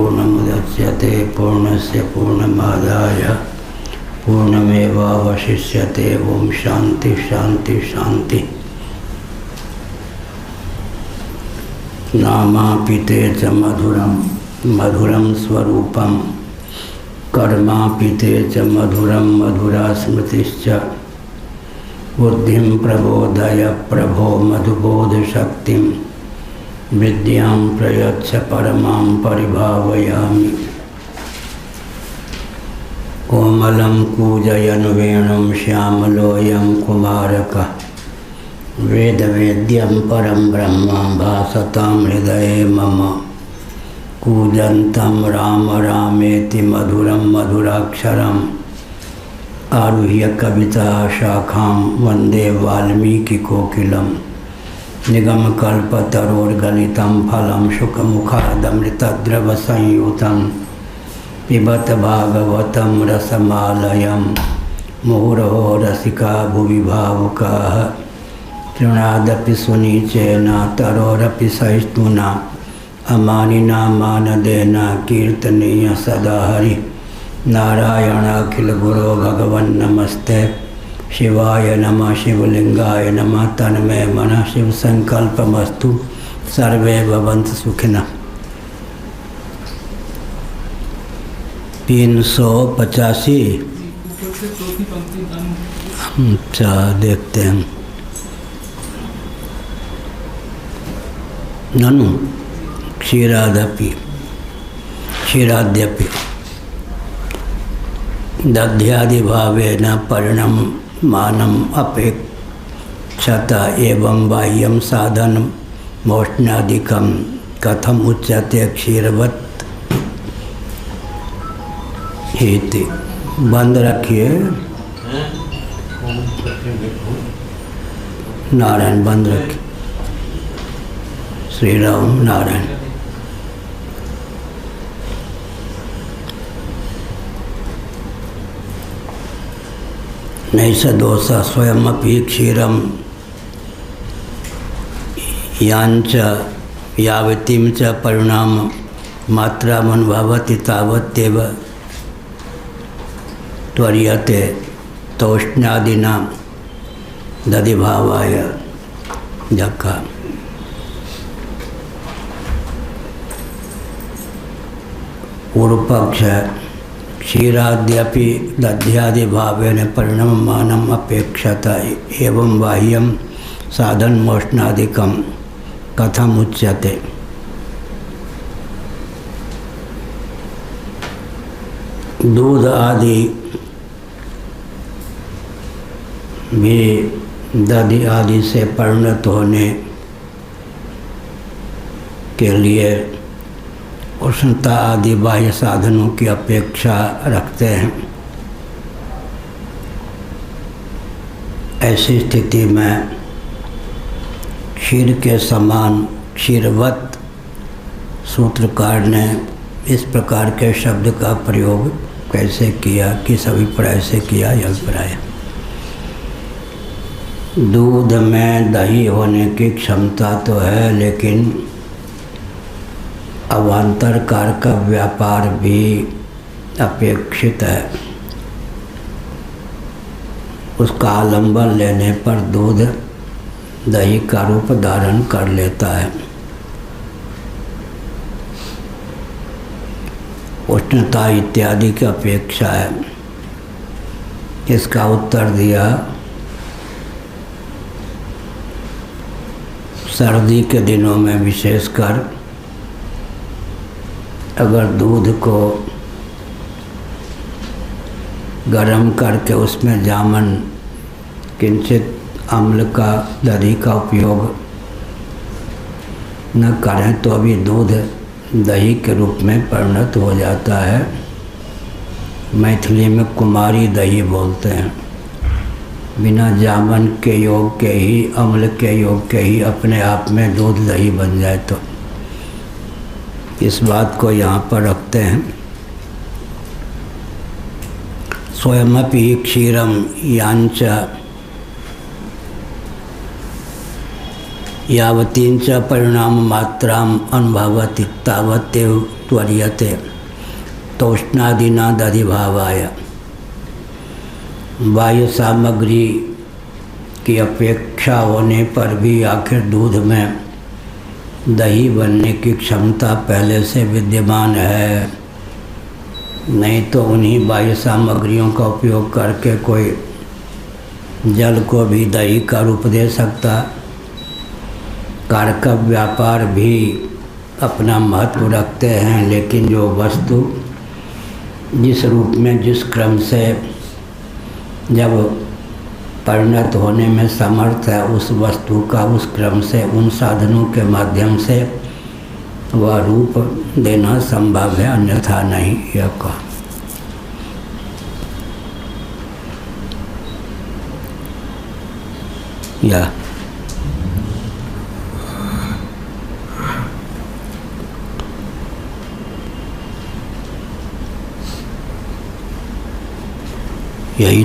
पूर्णमुदच्यते पूर्णस्य पूर्णमादाय पूर्णमेवावशिष्यते। ओम शांति शांति शांति। नामापिते च मधुरम मधुरम स्वरूपम कर्मापिते च मधुरम मधुरा स्मृतिश्च। बुद्धिं प्रबोधय प्रभो मधुबोध शक्तिं विद्यां प्रयच्छ परमां परिभावयामि। कोमलं कूजयन् वेणुं श्यामलोऽयं कुमारकः वेदवेद्यं परं ब्रह्म भासतां हृदये मम। कूजन्तं राम रामेति मधुरं मधुराक्षरम् आरुह्य कविता शाखां वन्दे वाल्मीकिकोकिलं। निगमकल्पतरोर्गलितं फलं शुकमुखादमृतद्रवसंयुतं पिबत भागवतं रसमालयं। मुहुरहो रसिका भुवि भावुकाः तृणादपि सुनीचेन तरोरपि सहिष्णुना अमानिना मानदेन कीर्तनीय सदा हरि। नारायण अखिल गुरो भगवन् नमस्ते शिवाय नमः शिवलिंगाय नमः। तन्मे मनः शिव संकल्पमस्तु सर्वे भवन्तु सुखिनः। 385। अच्छा देखते हैं। ननु क्षीराद्यपि दध्यादिभावेन परिणमानम् अपेक्षत एवं बाह्यं साधनं मोक्षणादिकं कथम उच्यते क्षीरवत् इति। बंद रखिए नारायण, बंद रखिए। श्री राम नारायण। नैष दोष स्वयमपि क्षीरम यांच यावतीं च परिणाम मात्रामनुभवति तावत्येव त्वरीयते तोष्ण्यादिना दधिभावाय जका। पूर्व पक्ष क्षीराद्यपि दध्यादिभावेन परिणममानम् अपेक्षत एवं बाह्यं साधन मोक्षणादिकं कथम उच्यते। दूध आदि भी दधि आदि से परिणत होने के लिए उष्णता आदि बाह्य साधनों की अपेक्षा रखते हैं। ऐसी स्थिति में क्षीर के समान क्षीरवत सूत्रकार ने इस प्रकार के शब्द का प्रयोग कैसे किया, किस अभिप्राय से किया, यह अभिप्राय। दूध में दही होने की क्षमता तो है, लेकिन अवान्तर का व्यापार भी अपेक्षित है। उसका आलंबन लेने पर दूध दही का रूप धारण कर लेता है। उष्णता इत्यादि की अपेक्षा है। इसका उत्तर दिया, सर्दी के दिनों में विशेषकर अगर दूध को गर्म करके उसमें जामन किंचित अम्ल का दही का उपयोग न करें तो अभी दूध दही के रूप में परिणत हो जाता है। मैथिली में कुमारी दही बोलते हैं। बिना जामन के योग के ही, अम्ल के योग के ही अपने आप में दूध दही बन जाए तो इस बात को यहाँ पर रखते हैं। स्वयमपि क्षीरम यांच यावतीं च परिणाम मात्राम अनुभवति तावतेव त्वर्यते तोष्णादिना दधिभावाय। वायु सामग्री की अपेक्षा होने पर भी आखिर दूध में दही बनने की क्षमता पहले से विद्यमान है, नहीं तो उन्हीं वायु सामग्रियों का उपयोग करके कोई जल को भी दही का रूप दे सकता। कारक व्यापार भी अपना महत्व रखते हैं, लेकिन जो वस्तु जिस रूप में जिस क्रम से जब परिणत होने में समर्थ है, उस वस्तु का उस क्रम से उन साधनों के माध्यम से वह रूप देना संभव है, अन्यथा नहीं। यह कहा या यही,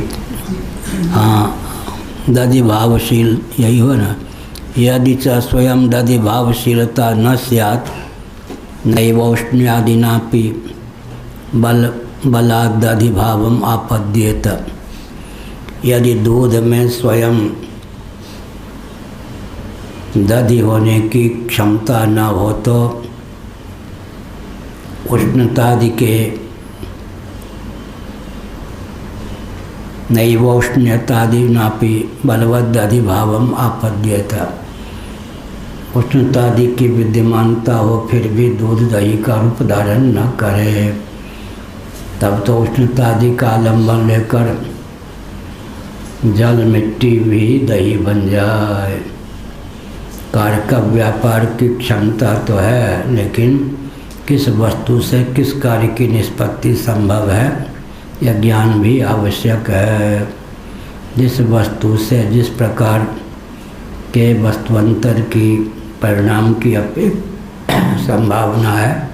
हाँ, दधि भावशील यही हो ना। यदि च स्वयं दधि भावशीलता न स्यात् नैवोष्ण्यादिनापि बलात् दधि भावम आपद्येत। यदि दूध में स्वयं दधि होने की क्षमता न हो तो उष्णतादि के नैवोष्ण्यतादिनापि बलवत् दधि भावम आपद्येत। उष्णतादि की विद्यमानता हो फिर भी दूध दही का रूप धारण न करे, तब तो उष्णतादि का आलम्बन लेकर जल मिट्टी भी दही बन जाए। कारक व्यापार की क्षमता तो है, लेकिन किस वस्तु से किस कार्य की निष्पत्ति संभव है यह ज्ञान भी आवश्यक है। जिस वस्तु से जिस प्रकार के वस्तुअंतर की परिणाम की संभावना है,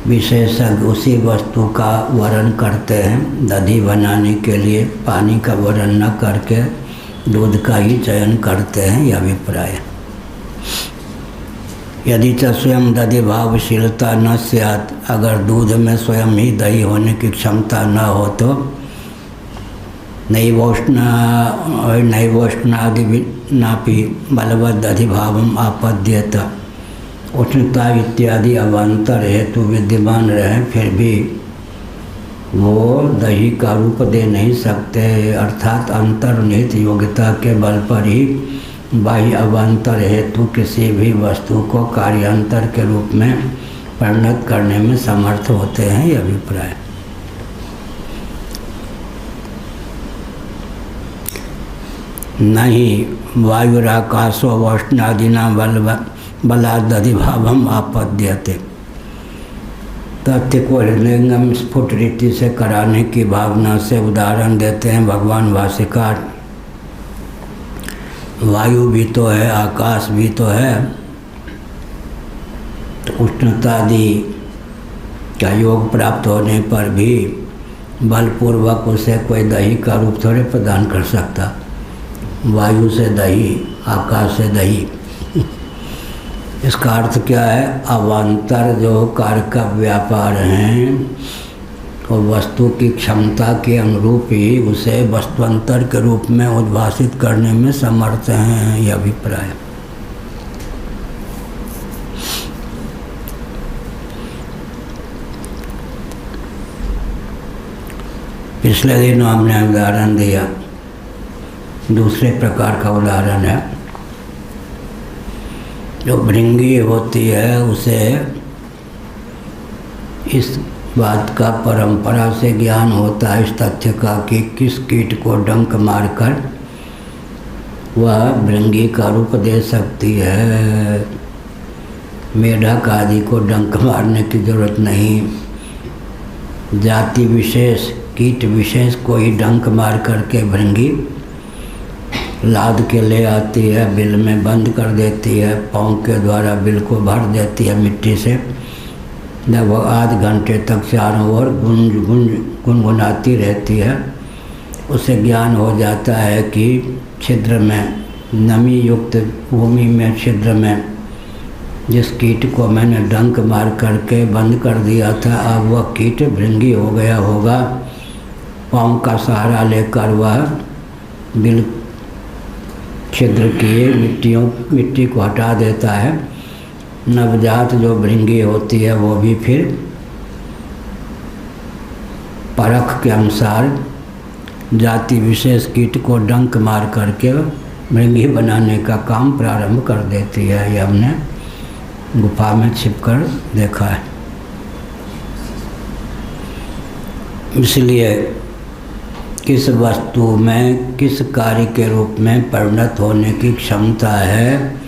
विशेषज्ञ उसी वस्तु का वर्णन करते हैं। दही बनाने के लिए पानी का वर्णन न करके दूध का ही चयन करते हैं, यह अभिप्राय। यदि च स्वयं दधि भावशीलता न स्यात्, अगर दूध में स्वयं ही दही होने की क्षमता न हो तो नैवोष्णादिनापि बलवत् दधि भावम आपद्येत। उष्णता इत्यादि अवान्तर हेतु विद्यमान रहे फिर भी वो दही का रूप दे नहीं सकते, अर्थात अंतर्निहित योग्यता के बल पर ही बाह्य अवान्तर हेतु किसी भी वस्तु को कार्यांतर के रूप में परिणत करने में समर्थ होते हैं, यह अभिप्राय। नहीं वायुराकाशो वोष्णादिना बलात् दधि भावम आपद्यते। तथ्य को हृदयंगम स्फुट रीति से कराने की भावना से उदाहरण देते हैं भगवान भाष्यकार। वायु भी तो है, आकाश भी तो है, तो उष्णतादि का योग प्राप्त होने पर भी बलपूर्वक उसे कोई दही का रूप थोड़े प्रदान कर सकता। वायु से दही, आकाश से दही, इसका अर्थ क्या है? अवान्तर जो कारक व्यापार हैं और वस्तु की क्षमता के अनुरूप ही उसे वस्तुअंतर के रूप में उद्भाषित करने में समर्थ हैं, यह अभिप्राय। पिछले दिन हमने उदाहरण दिया, दूसरे प्रकार का उदाहरण है। जो भृंगी होती है उसे इस बात का परंपरा से ज्ञान होता है, इस तथ्य का कि किस कीट को डंक मारकर वह भृंगी का रूप दे सकती है। मेढक आदि को डंक मारने की जरूरत नहीं। जाति विशेष, कीट विशेष को ही डंक मार करके भृंगी लाद के ले आती है, बिल में बंद कर देती है, पाँव के द्वारा बिल को भर देती है मिट्टी से। लगभग आध घंटे तक चारों ओर गुनगुनाती रहती है। उसे ज्ञान हो जाता है कि छिद्र में नमी युक्त भूमि में छिद्र में जिस कीट को मैंने डंक मार करके बंद कर दिया था, अब वह कीट भृंगी हो गया होगा। पाँव का सहारा लेकर वह बिल छिद्र किए मिट्टी को हटा देता है। नवजात जो भृंगी होती है वो भी फिर परख के अनुसार जाति विशेष कीट को डंक मार करके भृंगी बनाने का काम प्रारंभ कर देती है। ये हमने गुफा में छिपकर देखा है। इसलिए किस वस्तु में किस कार्य के रूप में परिणत होने की क्षमता है,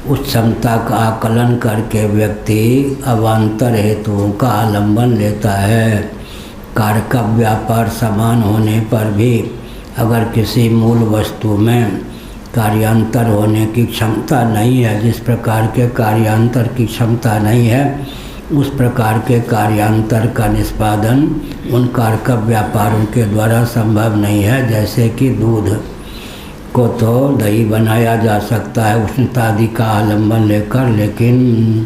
उस क्षमता का आकलन करके व्यक्ति अवान्तर हेतुओं का आलंबन लेता है। कार्य का व्यापार समान होने पर भी अगर किसी मूल वस्तु में कार्यांतर होने की क्षमता नहीं है, जिस प्रकार के कार्यांतर की क्षमता नहीं है, उस प्रकार के कार्यांतर का निष्पादन उन कार्य का व्यापारों के द्वारा संभव नहीं है। जैसे कि दूध को तो दही बनाया जा सकता है उष्णता आदि का आलंबन लेकर, लेकिन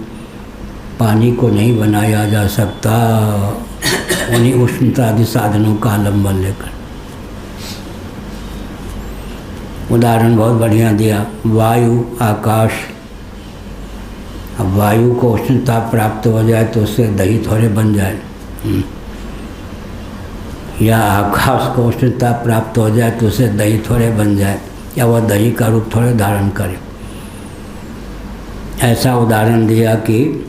पानी को नहीं बनाया जा सकता उन्हीं उष्णता आदि साधनों का आलंबन लेकर। उदाहरण बहुत बढ़िया दिया, वायु, आकाश। अब वायु को उष्णता प्राप्त हो जाए तो उससे दही थोड़े बन जाए, या आकाश को उष्णता प्राप्त हो जाए तो उससे दही थोड़े बन जाए, या वह दही का रूप थोड़े धारण करे। ऐसा उदाहरण दिया कि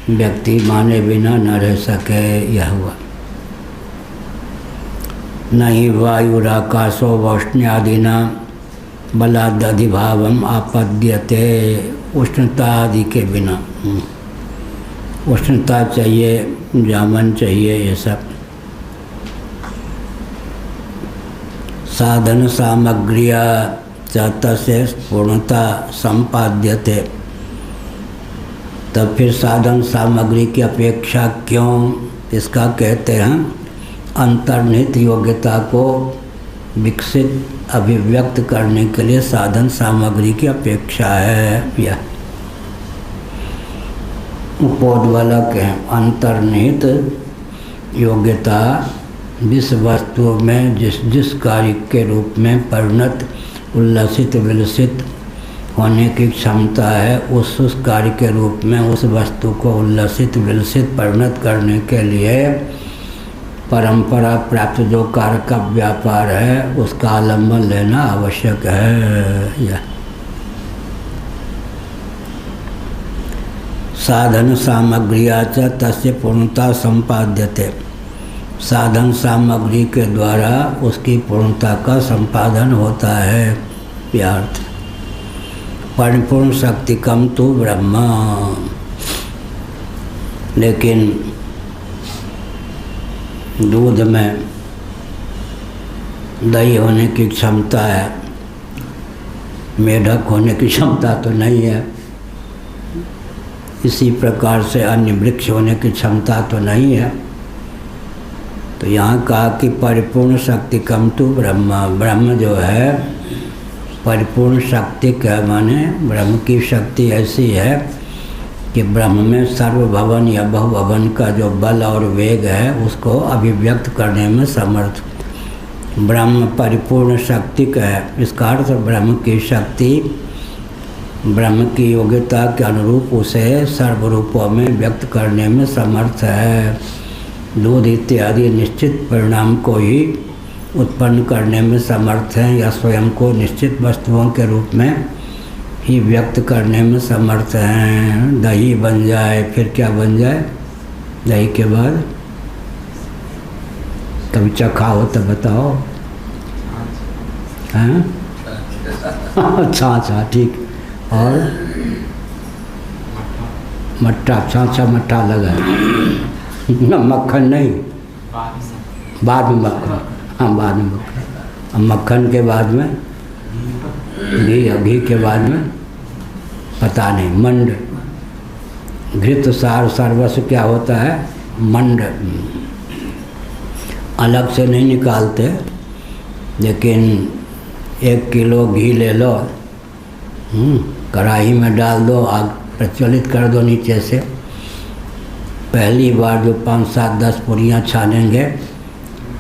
व्यक्ति माने बिना न रह सके। यह हुआ नहीं वायुराकाशो वोष्ण्यादिना बलादधिभावम आपद्यते। उष्णता आदि के बिना, उष्णता चाहिए, जामन चाहिए, ये सब साधन सामग्रिया तस्य पूर्णता संपाद्यते। तब फिर साधन सामग्री की अपेक्षा क्यों, इसका कहते हैं अंतर्निहित योग्यता को विकसित अभिव्यक्त करने के लिए साधन सामग्री की अपेक्षा है। यह उपोद्बलक है। अंतर्निहित योग्यता जिस वस्तु में जिस कार्य के रूप में परिणत उल्लसित विलसित होने की क्षमता है, उस कार्य के रूप में उस वस्तु को उल्लसित विलसित परिणत करने के लिए परंपरा प्राप्त जो कार्य का व्यापार है उसका आलंबन लेना आवश्यक है। यह साधन सामग्रिया च तस्य पूर्णता संपाद्यते। साधन सामग्री के द्वारा उसकी पूर्णता का संपादन होता है। प्यार्थ परिपूर्ण शक्तिकम तो ब्रह्म। लेकिन दूध में दही होने की क्षमता है, मेढक होने की क्षमता तो नहीं है। इसी प्रकार से अन्य वृक्ष होने की क्षमता तो नहीं है। तो यहाँ कहा कि परिपूर्ण शक्ति कम तो ब्रह्म। ब्रह्म जो है परिपूर्ण शक्ति का माने ब्रह्म की शक्ति ऐसी है कि ब्रह्म में सर्वभवन या बहुभवन का जो बल और वेग है उसको अभिव्यक्त करने में समर्थ। ब्रह्म परिपूर्ण शक्ति का है। इसका अर्थ ब्रह्म की शक्ति ब्रह्म की योग्यता के अनुरूप उसे सर्वरूपों में व्यक्त करने में समर्थ है। दूध इत्यादि निश्चित परिणाम को ही उत्पन्न करने में समर्थ हैं, या स्वयं को निश्चित वस्तुओं के रूप में ही व्यक्त करने में समर्थ हैं। दही बन जाए, फिर क्या बन जाए? दही के बाद कभी चखा हो तो बताओ। हैं? अच्छा ठीक। और मट्ठा, अच्छा मट्ठा लगा न, मक्खन नहीं, बाद में मक्खन। हाँ, बाद में मक्खन। अब मक्खन के बाद में घी, घी के बाद में पता नहीं, मंड। घृत सार सर्वस्व क्या होता है? मंड। अलग से नहीं निकालते, लेकिन 1 किलो घी ले लो कढ़ाई में डाल दो, आग प्रज्वलित कर दो नीचे से। पहली बार जो 5, 7, 10 पूरियाँ छानेंगे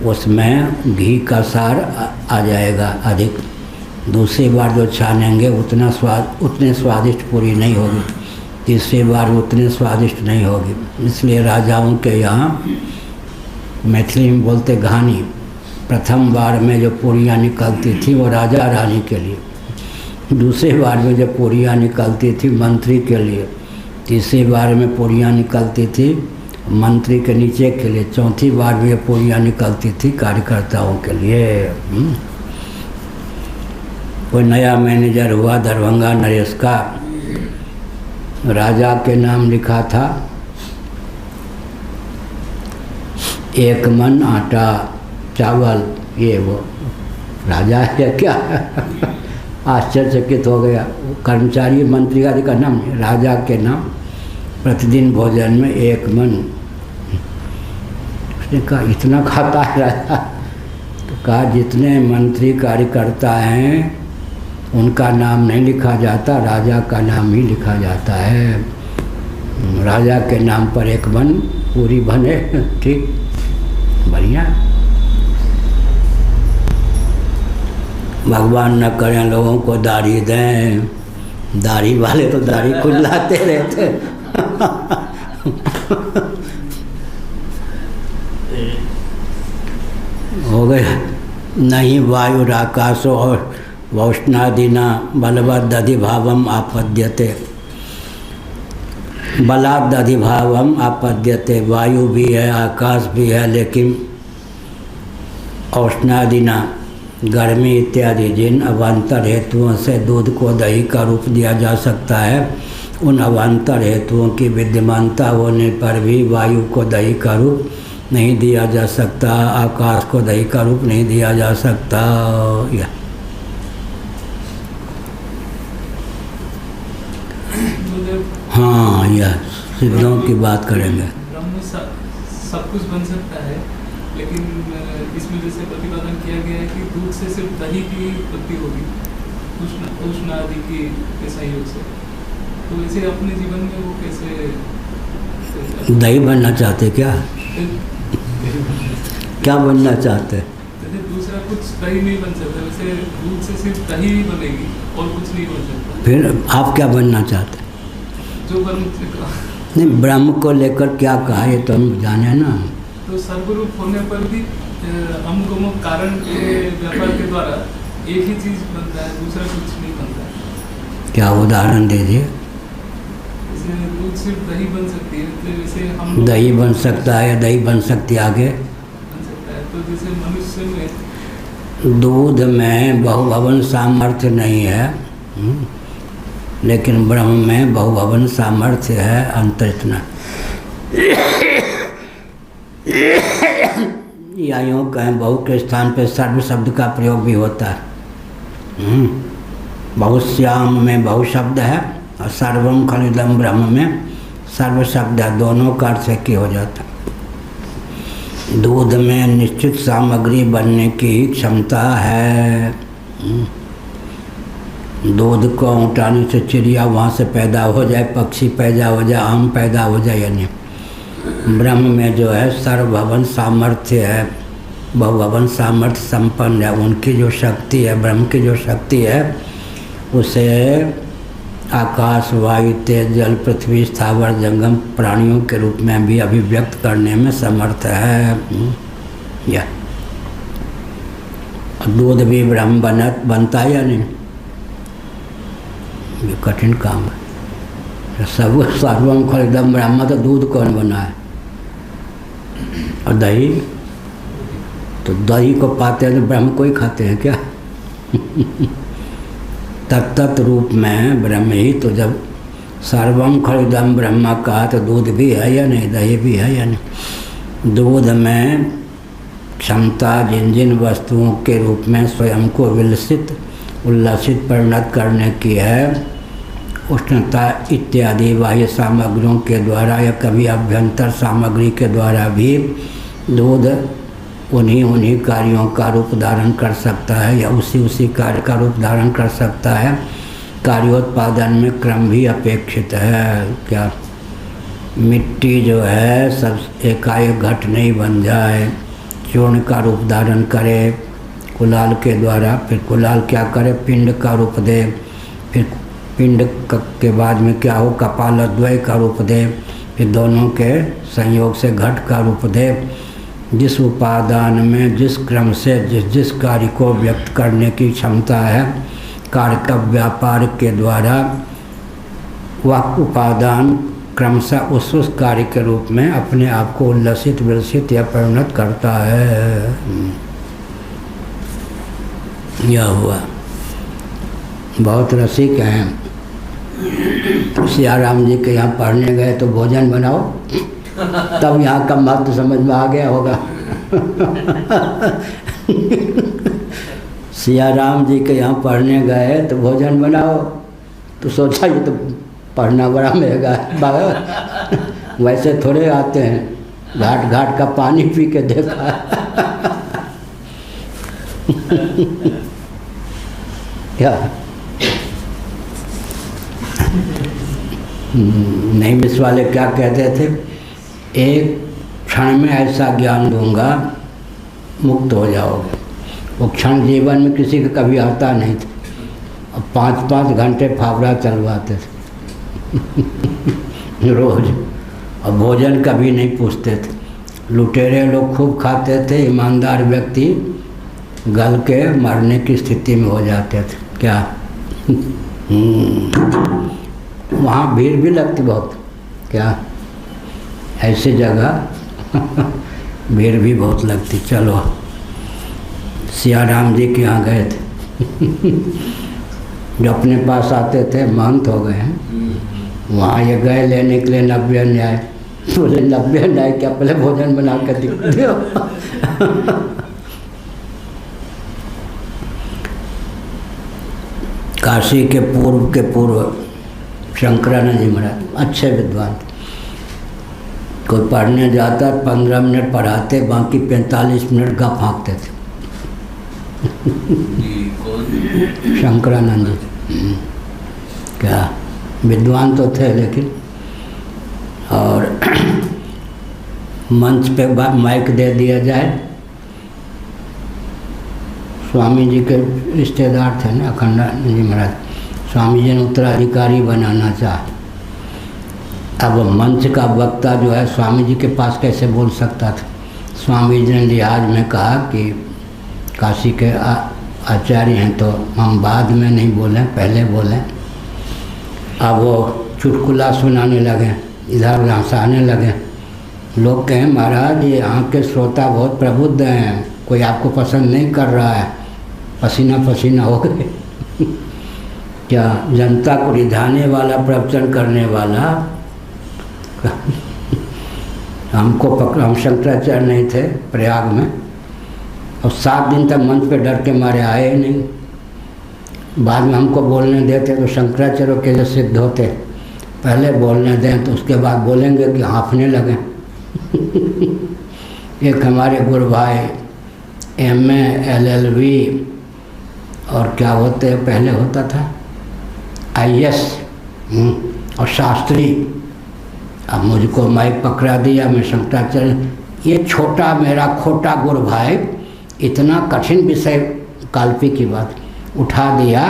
उसमें घी का सार आ जाएगा अधिक। दूसरी बार जो छानेंगे उतने स्वादिष्ट पूरी नहीं होगी। तीसरी बार उतनी स्वादिष्ट नहीं होगी। इसलिए राजाओं के यहाँ मैथिली में बोलते घानी, प्रथम बार में जो पूरियाँ निकलती थी वो राजा रानी के लिए, दूसरी बार में जो पूरियाँ निकलती थी मंत्री के लिए, तीसरी बार में पूरियाँ निकलती थी मंत्री के नीचे के लिए, चौथी बार में ये पूरियाँ निकलती थी कार्यकर्ताओं के लिए। कोई नया मैनेजर हुआ दरभंगा नरेश का, राजा के नाम लिखा था, 1 मन आटा चावल, ये वो राजा है क्या? आश्चर्यचकित हो गया। कर्मचारी मंत्री आदि का नाम, राजा के नाम, प्रतिदिन भोजन में 1 मन। उसने कहा इतना खाता है राजा? तो कहा जितने मंत्री कार्यकर्ता हैं उनका नाम नहीं लिखा जाता, राजा का नाम ही लिखा जाता है। राजा के नाम पर 1 मन पूरी बने, ठीक, बढ़िया। भगवान न करें लोगों को दाढ़ी दें, दाढ़ी वाले तो दाढ़ी खुजलाते रहते। हो गया। नहीं वायु आकाशो और वौष्णादिना बलवदधिभावम आपद्यते, बलादधिभावम आपद्यते। वायु भी है, आकाश भी है, लेकिन औष्णादिना गर्मी इत्यादि जिन अवान्तर हेतुओं से दूध को दही का रूप दिया जा सकता है, उन अवान्तर हेतुओं की विद्यमानता होने पर भी वायु को दही का रूप नहीं दिया जा सकता, आकाश को दही का रूप नहीं दिया जा सकता। हाँ, यह सिद्धों की बात करेंगे। ब्रह्म सब कुछ बन सकता है, लेकिन इसमें जैसे प्रतिपादन किया गया है कि दूध से सिर्फ दही की उत्पत्ति होगी, उष्ण आदि के सहयोग से। तो वैसे अपने जीवन में वो कैसे दही बनना चाहते क्या? क्या बनना चाहते? जैसे दूसरा कुछ दही नहीं बन सकता, वैसे दूध से सिर्फ दही ही बनेगी और कुछ नहीं बन सकता। फिर आप क्या बनना चाहते? जो ब्रह्म नहीं, ब्रह्म को लेकर क्या कहा ये तो हम जाने ना। तो सर्वरूप होने पर भी अमुक कारण के व्यापार के द्वारा एक ही चीज बनता है, दूसरा कुछ नहीं बनता है। क्या उदाहरण दीजिए? जैसे दूध सिर्फ दही बन सकती है, तो जैसे हम दही बन सकता है या दही बन सकती है आगे? बन सकता है। तो जैसे मनुष्य में दूध में बहुभवन सामर्थ्य नहीं है, लेकिन ब्रह्म में बहुभवन सामर्थ्य है। अंतर इतना या यूँ कहें, बहु के स्थान पे सर्व शब्द का प्रयोग भी होता है। बहुश्याम में बहु शब्द है और सर्वम खलिदम ब्रह्म में सर्व शब्द है, दोनों का अर्थ एक ही हो जाता है। दूध में निश्चित सामग्री बनने की क्षमता है। दूध को उठाने से चिड़िया वहाँ से पैदा हो जाए, पक्षी पैदा हो जाए, आम पैदा हो जाए, यानी ब्रह्म में जो है सर्वभवन सामर्थ्य है, बहुभवन सामर्थ्य संपन्न है। उनकी जो शक्ति है, ब्रह्म की जो शक्ति है, उसे आकाश, वायु, तेज, जल, पृथ्वी, स्थावर जंगम प्राणियों के रूप में भी अभिव्यक्त करने में समर्थ है। या दूध भी ब्रह्म बनता है या नहीं? ये कठिन काम है। सब सर्वम खलिदम ब्रह्म, तो दूध कौन बना है? और दही, तो दही को पाते हैं तो ब्रह्म को ही खाते हैं क्या? तत्त रूप में ब्रह्म ही, तो जब सर्वम खलिदम ब्रह्म कहा तो दूध भी है या नहीं, दही भी है या नहीं? दूध में क्षमता जिन जिन वस्तुओं के रूप में स्वयं को विलसित उल्लसित परिणत करने की है, उष्णता इत्यादि बाह्य सामग्रियों के द्वारा या कभी अभ्यंतर सामग्री के द्वारा भी दूध उन्हीं कार्यों का रूप धारण कर सकता है या उसी कार्य का रूप धारण कर सकता है कार्योत्पादन में क्रम भी अपेक्षित है। क्या मिट्टी जो है सब एकाएक घट नहीं बन जाए, चूर्ण का रूप धारण करे कुलाल के द्वारा, फिर कुलाल क्या करे, पिंड का रूप दे, फिर पिंड के बाद में क्या हो, कपालद्वय का रूप दे, फिर दोनों के संयोग से घट का रूप दे। जिस उपादान में जिस क्रम से जिस कार्य को व्यक्त करने की क्षमता है, कार्य का व्यापार के द्वारा वह उपादान क्रमशः उस कार्य के रूप में अपने आप को उल्लसित विलसित या परिणत करता है। यह हुआ। बहुत रसिक हैं। सियाराम जी के यहाँ पढ़ने गए तो भोजन बनाओ, तब यहाँ का महत्व समझ में आ गया होगा। सियाराम जी के यहाँ पढ़ने गए तो भोजन बनाओ, तो सोचा ये तो पढ़ना बड़ा महंगा है, वैसे थोड़े आते हैं, घाट घाट का पानी पी के देखा। क्या नहीं मिस वाले क्या कहते थे, एक क्षण में ऐसा ज्ञान दूंगा मुक्त हो जाओगे। वो क्षण जीवन में किसी का कभी आता नहीं था, और 5-5 घंटे फावड़ा चलवाते थे रोज, और भोजन कभी नहीं पूछते थे। लुटेरे लोग खूब खाते थे, ईमानदार व्यक्ति गल के मरने की स्थिति में हो जाते थे। क्या वहाँ भीड़ भी लगती बहुत। क्या ऐसी जगह भीड़ भी बहुत लगती। चलो सियाराम जी के यहाँ गए थे जो अपने पास आते थे महंत हो गए हैं, वहाँ ये गए लेने के लिए 90 न्याय। बोले 90 न्याय क्या, पहले भोजन बना कर दो। काशी के पूर्व शंकरानंद जी महाराज अच्छे विद्वान थे। कोई पढ़ने जाता 15 मिनट पढ़ाते, बाकी 45 मिनट का फाँकते थे। शंकरानंद जी क्या विद्वान तो थे, लेकिन और मंच पे माइक दे दिया जाए, स्वामी जी के रिश्तेदार थे ना अखंडानंद जी महाराज, स्वामी जी ने उत्तराधिकारी बनाना चाहा। अब मंच का वक्ता जो है स्वामी जी के पास कैसे बोल सकता था। स्वामी जी ने लिहाज में कहा कि काशी के आचार्य हैं तो हम बाद में नहीं बोलें, पहले बोलें। अब वो चुटकुला सुनाने लगे, इधर उधर हंसाने लगे। लोग कहें महाराज ये यहाँ के श्रोता बहुत प्रबुद्ध हैं, कोई आपको पसंद नहीं कर रहा है, पसीना पसीना हो गए। क्या जनता को रिझाने वाला, प्रवचन करने वाला हमको पकड़, हम शंकराचार्य नहीं थे प्रयाग में, और 7 दिन तक मंच पे डर के मारे आए ही नहीं। बाद में हमको बोलने देते तो शंकराचार्य के जो सिद्ध होते, पहले बोलने दें तो उसके बाद बोलेंगे कि हाँफने लगे। एक हमारे गुरु भाई MA LLB और क्या होते पहले होता था IS और शास्त्री। अब मुझको माइक पकड़ा दिया, मैं शंकराचार्य, ये छोटा मेरा खोटा गुरु भाई इतना कठिन विषय काल्पनिक की बात उठा दिया,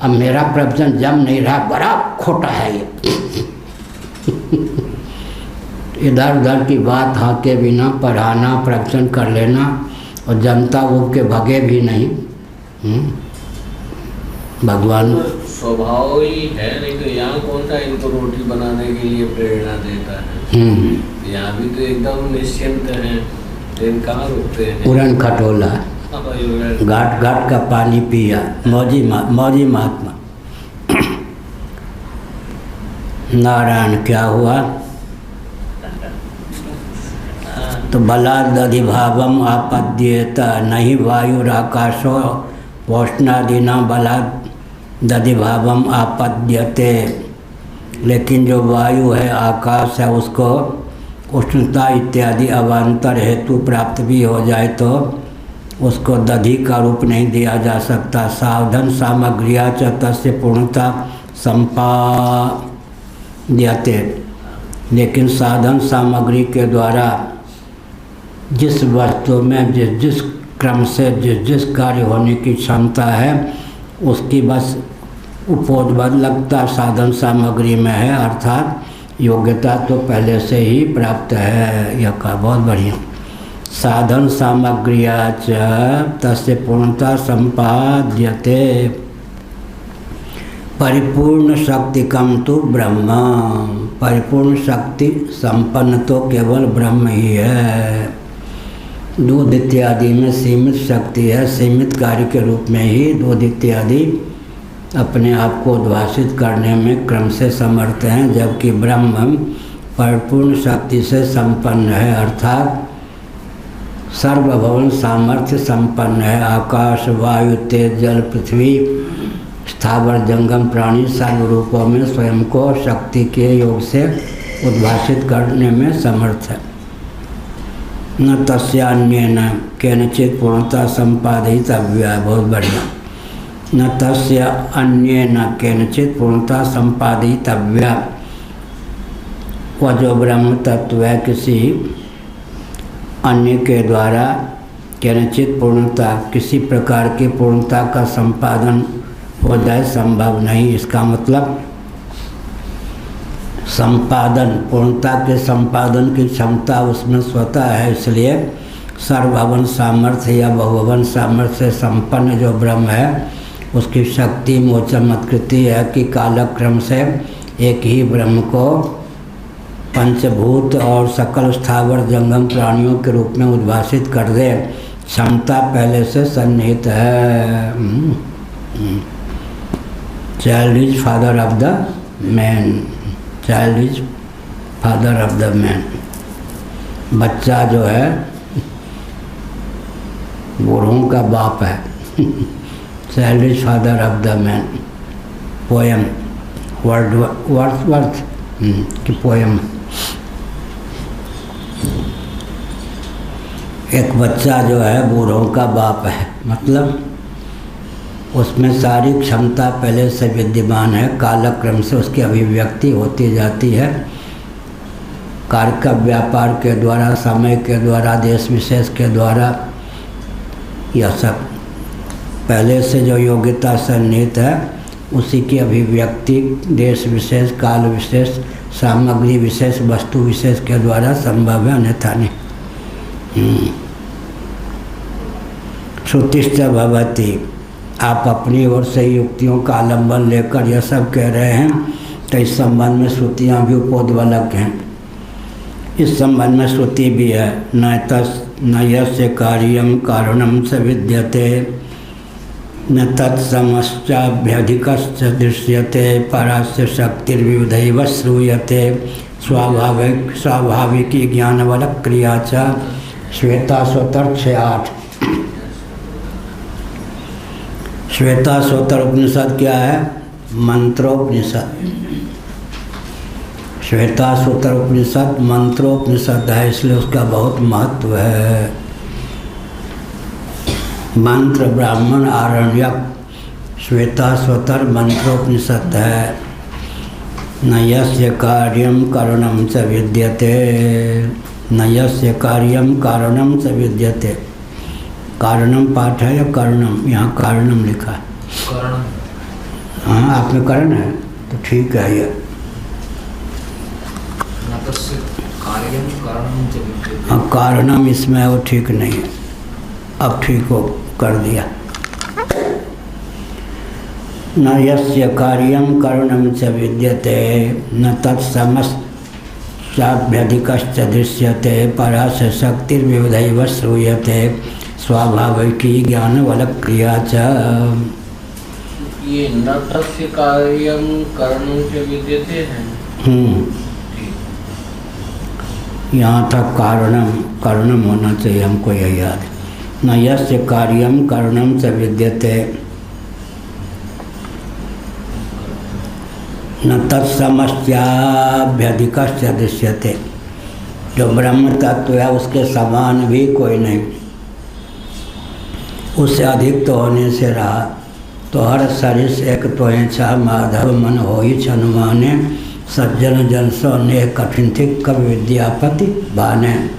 अब मेरा प्रवचन जम नहीं रहा, बड़ा खोटा है ये। इधर उधर की बात हाके बिना पढ़ाना, प्रवचन कर लेना, और जनता वो के भगे भी नहीं। भगवान स्वभाव ही है, नहीं तो यहाँ कौन सा इनको रोटी बनाने के लिए प्रेरणा देता है। यहाँ भी तो एकदम निश्चिंत है, दिन कहाँ रुकते हैं। उड़न खटोला, घाट घाट का पानी पिया, मौजी महात्मा। नारायण क्या हुआ तो बलादधिभावम आपद्येत नहीं वायुराकाशो वोष्णादिना बलादधिभावम आपद्यते। लेकिन जो वायु है, आकाश है, उसको उष्णता इत्यादि अवान्तर हेतु प्राप्त भी हो जाए तो उसको दधि का रूप नहीं दिया जा सकता। साधन सामग्रिया च तस्य पूर्णता संपाद्यते, लेकिन साधन सामग्री के द्वारा जिस वस्तु में जिस जिस क्रम से जिस जिस कार्य होने की क्षमता है उसकी बस उपोद्बलकता साधन सामग्री में है, अर्थात योग्यता तो पहले से ही प्राप्त है। यह का बहुत बढ़िया। साधन सामग्रिया च तस्य पूर्णता संपाद्यते परिपूर्ण शक्तिकम तो ब्रह्म। परिपूर्ण शक्ति संपन्न तो केवल ब्रह्म ही है। दूध इत्यादि में सीमित शक्ति है, सीमित कार्य के रूप में ही दूध इत्यादि अपने आप को उद्भाषित करने में क्रम से समर्थ हैं, जबकि ब्रह्म परिपूर्ण शक्ति से संपन्न है, अर्थात सर्वभवन सामर्थ्य संपन्न है। आकाश वायु तेज जल पृथ्वी स्थावर जंगम प्राणी सर्व रूपों में स्वयं को शक्ति के योग से उद्भाषित करने में समर्थ है। न तस्यान्येन केनचित् पूर्णता संपादितव्या। बहुत बढ़िया। न तस्य अन्येन केनचित् पूर्णता संपादितव्या। वह जो ब्रह्म तत्व है किसी अन्य के द्वारा केनचित् पूर्णता किसी प्रकार की पूर्णता का संपादन हो जाए संभव नहीं। इसका मतलब संपादन पूर्णता के संपादन की क्षमता उसमें स्वतः है, इसलिए सर्वभवन सामर्थ्य या बहुभवन सामर्थ्य से संपन्न जो ब्रह्म है उसकी शक्ति मोचमत्कृति है कि कालक्रम से एक ही ब्रह्म को पंचभूत और सकल स्थावर जंगम प्राणियों के रूप में उद्भाषित कर दे, क्षमता पहले से सन्निहित है। Child is father of the man. Child is father of the man. बच्चा जो है बूढ़ों का बाप है। Child is father of the man. Poem worth की पोयम। एक बच्चा जो है बूढ़ों का बाप है, मतलब उसमें सारी क्षमता पहले से विद्यमान है, कालक्रम से उसकी अभिव्यक्ति होती जाती है। कार्य का व्यापार के द्वारा, समय के द्वारा, देश विशेष के द्वारा, यह सब पहले से जो योग्यता सन्निहित है उसी की अभिव्यक्ति देश विशेष, काल विशेष, सामग्री विशेष, वस्तु विशेष के द्वारा संभव है, अन्यथा नहीं। श्रुतिश्च भवति। आप अपनी ओर से युक्तियों का आलम्बन लेकर यह सब कह रहे हैं, तो इस संबंध में श्रुतियाँ भी उपोद्बलक हैं। इस संबंध में श्रुति भी है। न यस्य कार्यं कारणं च विद्यते न तत्समश्चाभ्यधिकश्च दृश्यते परास्य शक्तिर्विविधैव श्रूयते स्वाभाविकी ज्ञानबल क्रिया च। श्वेताश्वतर 6:8। श्वेताश्वतर उपनिषद क्या है? मंत्रोपनिषद। श्वेताश्वतर उपनिषद मंत्रोपनिषद है, इसलिए उसका बहुत महत्व है। मंत्र ब्राह्मण आरण्यक श्वेताश्वतर मंत्रोपनिषद है। न यस्य कार्यं कारणं च विद्यते न यस्य कार्यं कारणं च विद्यते। कारणम पाठ है या कारणम? यहाँ कारणम लिखा है। हाँ, आप में करण है तो ठीक है। ये हाँ, कारणम इसमें है, वो ठीक नहीं है। अब ठीक हो कर दिया। न यस्य कार्यं कारणं च विद्यते न तत्समश्चाभ्यधिकश्च दृश्यते परास्य शक्तिर्विविधैव श्रूयते स्वाभाविकी ज्ञानबल क्रिया च। ये न तस्य कार्यं कारणं च विद्यते हैं। यहाँ तक कारणम होना चाहिए हमको, यह याद है। न यस्य कार्यं कारणं च विद्यते न तत्समश्चाभ्यधिकश्च दृश्यते। जो ब्रह्म तत्व है उसके समान भी कोई नहीं। उससे अधिक तो होने से रहा। तो हर सरिस एक तो छा माधव मन होई छनुमाने, सज्जन जन सो ने कठिन थी कवि विद्यापति बाने।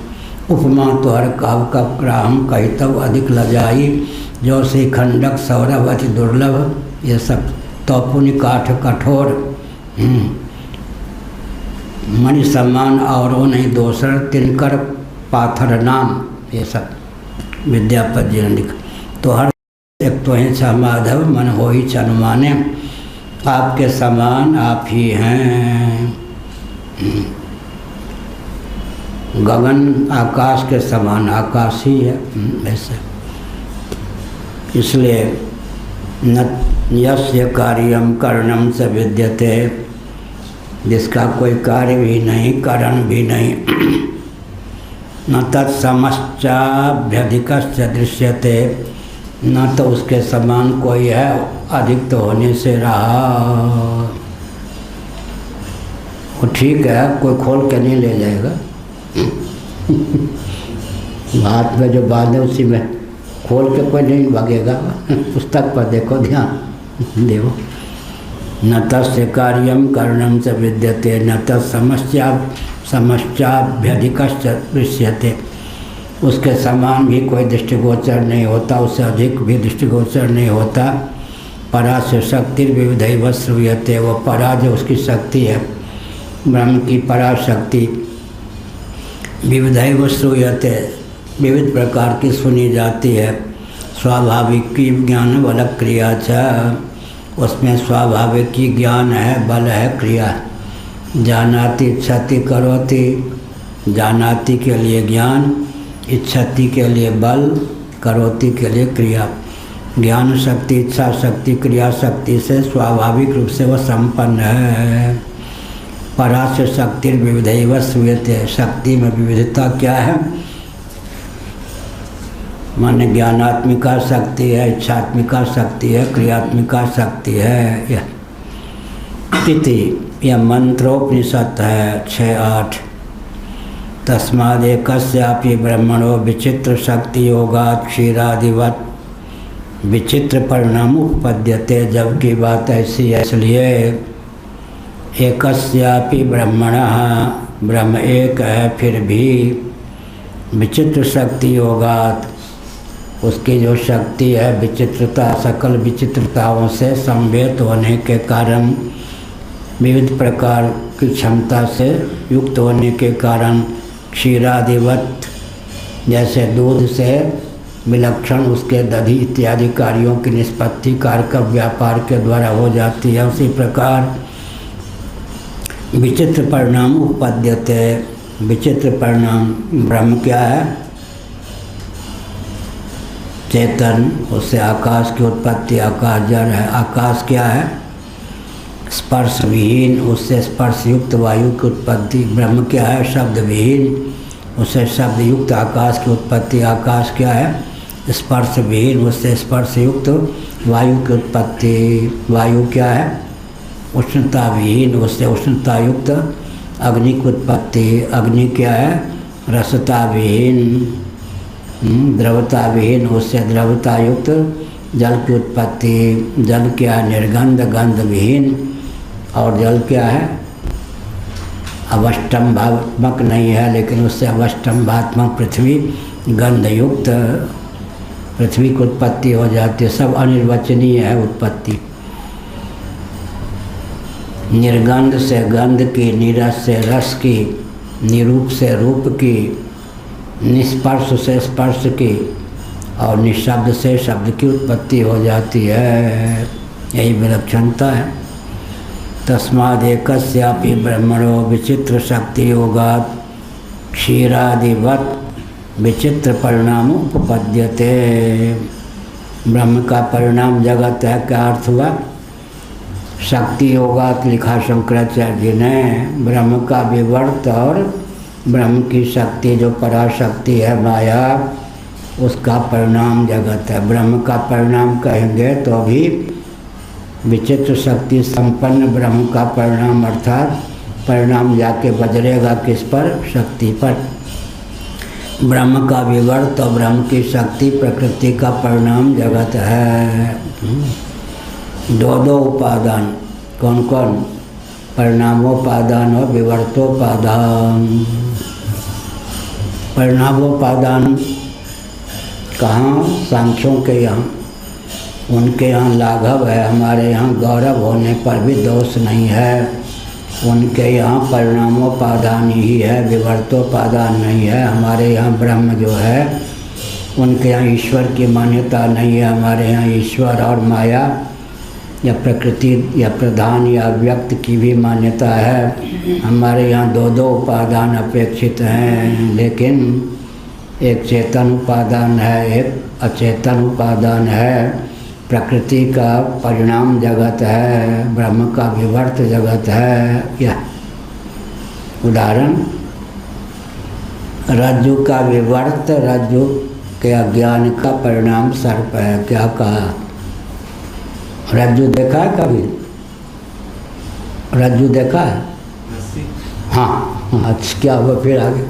उपमा तो हर काव का ग्राम कही तब अधिक लजाई, जो से खंडक सौरभ अति दुर्लभ। ये सब तो पुण्य काठ कठोर, मणि सम्मान और नहीं दोसर, तिनकर पाथर नाम। ये सब विद्यापति जी ने लिखा। तो हर एक तो छा माधव मन होई छनुमाने, आपके समान आप ही हैं। गगन आकाश के समान आकाश ही है वैसे। इसलिए न यस्य कार्यम करणम च विद्यते, जिसका कोई कार्य भी नहीं कारण भी नहीं, न तत्समश्चाभ्यधिकश्च दृश्यते, न तो उसके समान कोई है अधिक तो होने से रहा। वो ठीक है, कोई खोल के नहीं ले जाएगा। हाथ में जो बांधे उसी में खोल के कोई नहीं भागेगा। पुस्तक पर देखो, ध्यान देव। न तस्य कार्यम करणम च विद्यते, न तत्समश्चाभ्यधिकश्च दृश्यते, उसके समान भी कोई दृष्टिगोचर नहीं होता, उससे अधिक भी दृष्टिगोचर नहीं होता। परा से शक्ति विविधैव श्रूयते, वो परा जो उसकी शक्ति है, ब्रह्म की पराशक्ति, विविधैव श्रूयते, विविध प्रकार की सुनी जाती है। स्वाभाविक की ज्ञान बल क्रिया च, उसमें स्वाभाविक की ज्ञान है, बल है, क्रिया। जानाति इच्छति करोति, जानाति के लिए ज्ञान, इच्छति के लिए बल, करोति के लिए क्रिया। ज्ञान शक्ति, इच्छा शक्ति, क्रिया शक्ति से स्वाभाविक रूप से वह संपन्न है। परास्य शक्ति विविधैव श्रूयते, शक्ति में विविधता क्या है? माने ज्ञानात्मिका शक्ति है, इच्छात्मिका शक्ति है, क्रियात्मिका शक्ति है। इति यह मंत्रोपनिषद है 6-8। तस्मादेकस्यापि ब्रह्मणो विचित्र शक्ति योगात् क्षीरादिवत् विचित्र परिणाम उपपद्यते। जबकि बात ऐसी है, इसलिए एकस्यापि ब्रह्मणः, ब्रह्म एक है फिर भी विचित्र शक्ति योगात्, उसकी जो शक्ति है विचित्रता, सकल विचित्रताओं से संवेद होने के कारण, विविध प्रकार की क्षमता से युक्त होने के कारण, क्षीरादिवत, जैसे दूध से विलक्षण उसके दधि इत्यादि कार्यों की निष्पत्ति कारक व्यापार के द्वारा हो जाती है, उसी प्रकार विचित्र परिणाम उपपद्यते। विचित्र परिणाम ब्रह्म क्या है? चेतन, उससे आकाश की उत्पत्ति, आकाश जड़ है। आकाश क्या है? स्पर्श विहीन, उससे स्पर्श युक्त वायु की उत्पत्ति। ब्रह्म क्या है? शब्द विहीन, उससे शब्द युक्त आकाश की उत्पत्ति। आकाश क्या है? स्पर्श विहीन, उससे स्पर्श युक्त वायु की उत्पत्ति। वायु क्या है? उष्णता विहीन, उससे उष्णता युक्त अग्नि की उत्पत्ति। अग्नि क्या है? रसता विहीन, द्रवता विहीन, उससे द्रवता युक्त जल की उत्पत्ति। जल क्या है? निर्गंध, गंध विहीन। और जल क्या है? अवष्टम्भात्मक नहीं है, लेकिन उससे अवष्टम्भात्मक पृथ्वी, गंध युक्त पृथ्वी की उत्पत्ति हो जाती है। सब अनिर्वचनीय है उत्पत्ति। निर्गंध से गंध की, निरस से रस की, निरूप से रूप की, निस्पर्श से स्पर्श की, और निशब्द से शब्द की उत्पत्ति हो जाती है। यही विलक्षणता है। तस्मादेकस्यापि ब्रह्मणो विचित्र शक्ति योगात् क्षीरादिवत् विचित्र परिणाम उपपद्यते। ब्रह्म का परिणाम जगत है, क्या अर्थ हुआ? शक्ति योगात् लिखा शंकराचार्य जी ने। ब्रह्म का विवर्त और ब्रह्म की शक्ति जो पराशक्ति है माया, उसका परिणाम जगत है। ब्रह्म का परिणाम कहेंगे तो अभी विचित्र शक्ति संपन्न ब्रह्म का परिणाम, अर्थात परिणाम जाके बजरेगा किस पर? शक्ति पर। ब्रह्म का विवर्त और ब्रह्म की शक्ति प्रकृति का परिणाम जगत है। दो दो उपादान, कौन कौन? परिणामोपादान और विवर्तोपादान। परिणामोपादान कहाँ? सांख्यों के यहाँ, उनके यहाँ लाघव है, हमारे यहाँ गौरव होने पर भी दोष नहीं है। उनके यहाँ परिणामोपादान ही है, विवर्तोपादान नहीं है। हमारे यहाँ ब्रह्म जो है, उनके यहाँ ईश्वर की मान्यता नहीं है। हमारे यहाँ ईश्वर और माया या प्रकृति या प्रधान या व्यक्त की भी मान्यता है। हमारे यहाँ दो दो उपादान अपेक्षित हैं, लेकिन एक चेतन उपादान है, एक अचेतन उपादान है। प्रकृति का परिणाम जगत है, ब्रह्म का विवर्त जगत है। यह उदाहरण, रज्जु का विवर्त, रज्जु के अज्ञान का परिणाम सर्प है। क्या कहा? रज्जु देखा है कभी? रज्जु देखा है? हाँ, अच्छा क्या हुआ फिर आगे?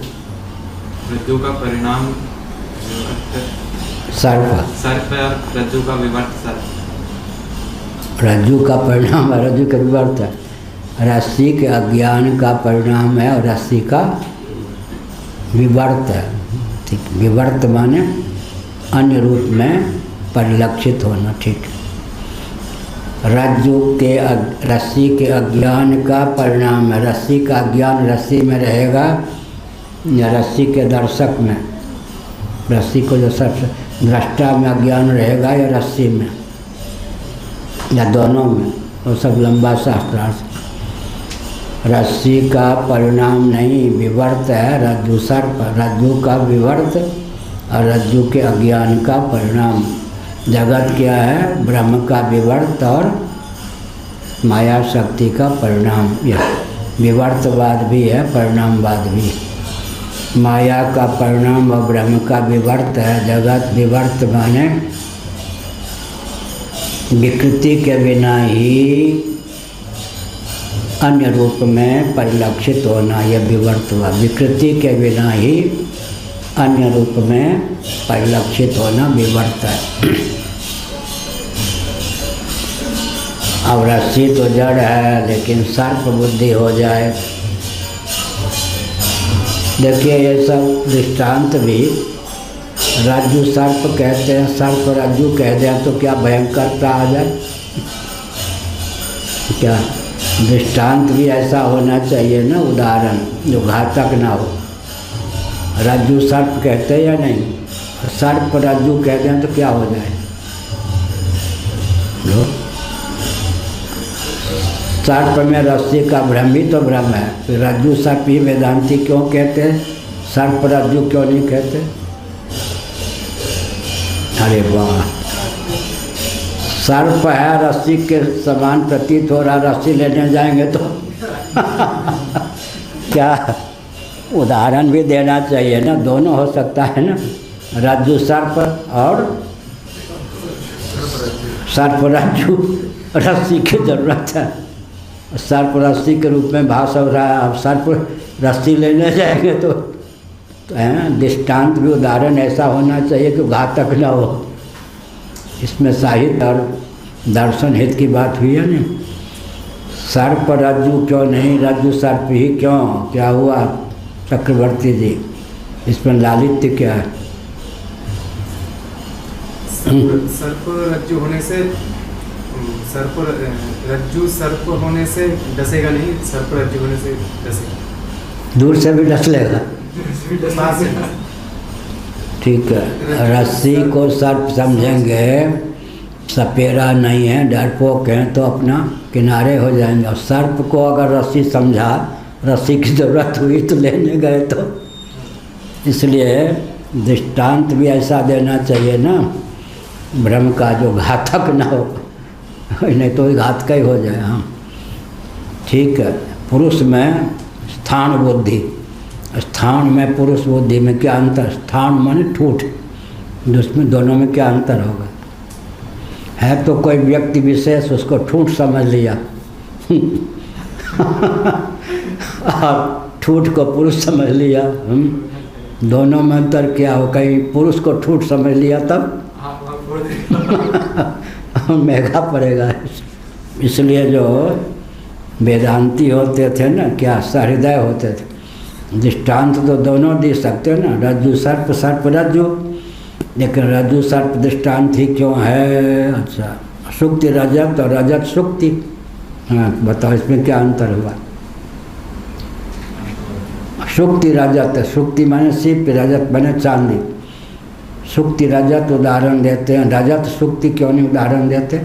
रज्जु का परिणाम सर्प, सर्प है, और रज्जु का विवर्त सर्प। रज्जु का परिणाम है, रज्जु का विवर्त है। रस्सी के अज्ञान का परिणाम है और रस्सी का विवर्त है। ठीक, विवर्त माने अन्य रूप में परिलक्षित होना। ठीक, रज्जु के रस्सी के अज्ञान का परिणाम है। रस्सी का अज्ञान रस्सी में रहेगा या रस्सी के दर्शक में? रस्सी को जो सबसे दृष्टा में अज्ञान रहेगा या रस्सी में, या दोनों में? वो सब लंबा शास्त्रार्थ। रस्सी का परिणाम नहीं, विवर्त है रज्जु सर्प। रज्जु का विवर्त और रज्जु के अज्ञान का परिणाम। जगत क्या है? ब्रह्म का विवर्त और माया शक्ति का परिणाम। यह विवर्तवाद भी है, परिणामवाद भी। माया का परिणाम और ब्रह्म का विवर्त है। जगत विवर्त माने विकृति के बिना ही अन्य रूप में परिलक्षित होना, यह विवर्त हुआ। विकृति के बिना ही अन्य रूप में परिलक्षित होना विवर्त है। अब रस्सी तो जड़ है, लेकिन सर्प बुद्धि हो जाए। देखिए, ये सब दृष्टांत भी रज्जु सर्प कहते हैं, सर्प रज्जु कह दें तो क्या भयंकरता आ जाए? क्या दृष्टांत भी ऐसा होना चाहिए ना, उदाहरण जो घातक ना हो। रज्जु सर्प कहते हैं या नहीं? सर्प रज्जु कह दें तो क्या हो जाए? सर्प में रस्सी का भ्रम ही तो भ्रम है। फिर रज्जु सर्प ही वेदांती क्यों कहते हैं, सर्प रज्जु क्यों नहीं कहते? अरे वाह, सर्प है, रस्सी के समान प्रतीत हो रहा, रस्सी लेने जाएंगे तो क्या उदाहरण भी देना चाहिए ना, दोनों हो सकता है ना, रज्जु सर्प और सर्प रज्जु। रस्सी की जरूरत है, सर्प रस्सी के रूप में भाष हो रहा है। अब सर्प रस्सी लेने जाएंगे तो दृष्टांत भी उदाहरण ऐसा होना चाहिए कि घातक न हो। इसमें साहित्य और दर्शन हित की बात हुई है ना। सर्प रज्जु क्यों नहीं, रज्जु सर्प ही क्यों? क्या हुआ चक्रवर्ती जी, इसमें लालित्य क्या है? सर्प रज्जु होने से, सर्प रज्जु सर्प होने से डसेगा नहीं, सर्प रज्जु होने से डसेगा। दूर से भी डस लेगा। ठीक है, रस्सी को सर्प समझेंगे, सपेरा नहीं है, डरपोक हैं तो अपना किनारे हो जाएंगे। और सर्प को अगर रस्सी समझा, रस्सी की ज़रूरत हुई तो लेने गए तो। इसलिए दृष्टांत भी ऐसा देना चाहिए ना, भ्रम का जो घातक ना हो, नहीं तो घातक ही हो जाए। हाँ ठीक है। पुरुष में स्थान बुद्धि, स्थान में पुरुष बुद्धि में क्या अंतर? स्थान माने ठूठ, उसमें दोनों में क्या अंतर होगा? है तो कोई व्यक्ति विशेष, उसको ठूठ समझ लिया और ठूठ को पुरुष समझ लिया। दोनों में अंतर क्या हो? कहीं पुरुष को ठूठ समझ लिया तब महंगा पड़ेगा। इसलिए जो वेदांती होते थे ना, क्या सहृदय होते थे, दृष्टांत तो दोनों दे सकते हो ना, रज्जु सर्प, सर्प रज्जु, लेकिन रज्जु सर्प दृष्टांत ही क्यों है? अच्छा, सुक्ति रजत और रजत सुक्ति। हाँ बताओ इसमें क्या अंतर हुआ? सुक्ति रजत, सुक्ति माने सीप, रजत माने चांदी। सुक्ति रजत उदाहरण देते हैं, रजत सुक्ति क्यों नहीं उदाहरण देते?